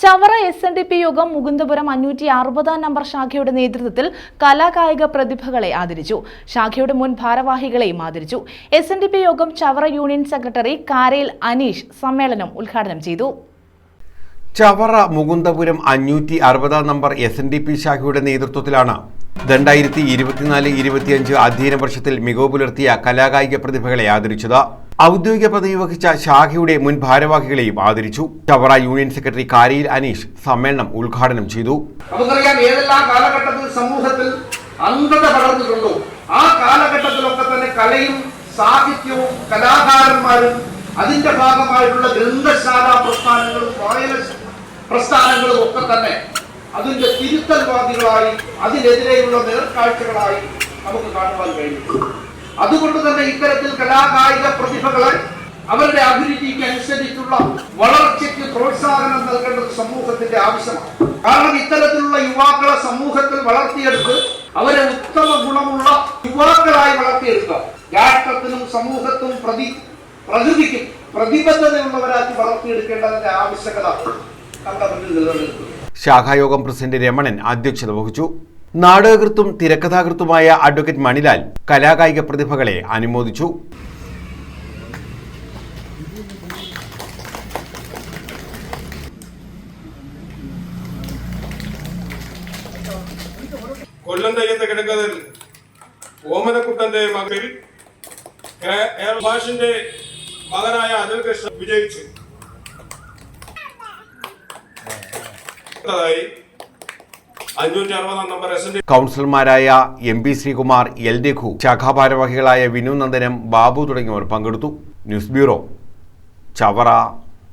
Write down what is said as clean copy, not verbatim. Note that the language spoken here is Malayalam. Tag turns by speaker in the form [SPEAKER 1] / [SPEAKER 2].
[SPEAKER 1] ചവറ SNDP യോഗം മുകുന്ദപുരം 560 നമ്പർ ശാഖയുടെ നേതൃത്വത്തിൽ കലാകായിക പ്രതിഭകളെ ആദരിച്ചു. ശാഖയുടെ മുൻ ഭാരവാഹികളെയും ആദരിച്ചു. SNDP യോഗം ചവറ യൂണിയൻ സെക്രട്ടറി കാരയിൽ അനീഷ് സമ്മേളനം ഉദ്ഘാടനം ചെയ്തു.
[SPEAKER 2] ചവറ മുകുന്ദപുരം 560 നമ്പർ SNDP ശാഖയുടെ നേതൃത്വത്തിലാണ് 2024-25 അധ്യയന വർഷത്തിൽ മികവ് പുലർത്തിയ കലാകായിക പ്രതിഭകളെ ആദരിച്ചത്. ഔദ്യോഗിക പദവി വഹിച്ച ശാഖയുടെ മുൻ ഭാരവാഹികളെയും ആദരിച്ചു. ചവറ യൂണിയൻ സെക്രട്ടറി കാരയിൽ അനീഷ് സമ്മേളനം ഉദ്ഘാടനം ചെയ്തു.
[SPEAKER 3] നമുക്കറിയാം ഏതെല്ലാം കാലഘട്ടത്തിൽ സമൂഹത്തിൽ അന്ധത വളർന്നിട്ടുണ്ടോ ആ കാലഘട്ടത്തിലൊക്കെ തന്നെ കലയും സാഹിത്യവും കലാകാരന്മാരും അതിന്റെ ഭാഗമായിട്ടുള്ള ഗ്രന്ഥശാല പ്രസ്ഥാനങ്ങളും വായന പ്രസ്ഥാനങ്ങളും ഒക്കെ തന്നെ അതിന്റെ തിരുത്തൽവാദികളായി അതിനെതിരെയുള്ള നേർക്കാഴ്ചകളായി നമുക്ക് കാണുവാൻ കഴിയും. അതുകൊണ്ട് തന്നെ ഇത്തരത്തിൽ കലാകായിക പ്രതിഭകളെ അവരുടെ അഭിരുചിക്ക് അനുസരിച്ചുള്ള വളർച്ചയ്ക്ക് പ്രോത്സാഹനം നൽകേണ്ടത് സമൂഹത്തിന്റെ ആവശ്യമാണ്. കാരണം ഇത്തരത്തിലുള്ള യുവാക്കളെ സമൂഹത്തിൽ വളർത്തിയെടുത്ത് അവരെ ഉത്തമ ഗുണമുള്ള യുവാക്കളായി വളർത്തിയെടുക്കുക രാഷ്ട്രത്തിനും സമൂഹത്തിനും പ്രകൃതിക്കും പ്രതിബദ്ധതയുള്ളവരാക്കി വളർത്തിയെടുക്കേണ്ടതിന്റെ ആവശ്യകത നമ്മുടെ മുന്നിൽ നിലനിൽക്കുന്നു.
[SPEAKER 2] ശാഖായോഗം പ്രസിഡന്റ് രമണൻ അധ്യക്ഷത വഹിച്ചു. നാടകകൃത്തും തിരക്കഥാകൃത്തുമായ അഡ്വക്കേറ്റ് മണിലാൽ കലാകായിക പ്രതിഭകളെ അനുമോദിച്ചു.
[SPEAKER 4] കൊല്ലം തെയ്യത്തെ കിടക്കതിൽ ഓമനക്കുട്ടന്റെ മകൻ ഭാഷിന്റെ മകനായ അനിൽ കൃഷ്ണൻ വിജയിച്ചു.
[SPEAKER 2] കൗൺസിലർമാരായ MP ശ്രീകുമാർ, L രഘു, ശാഖാഭാരവാഹികളായ വിനു നന്ദനം, ബാബു തുടങ്ങിയവർ പങ്കെടുത്തു. News bureau, Chavara.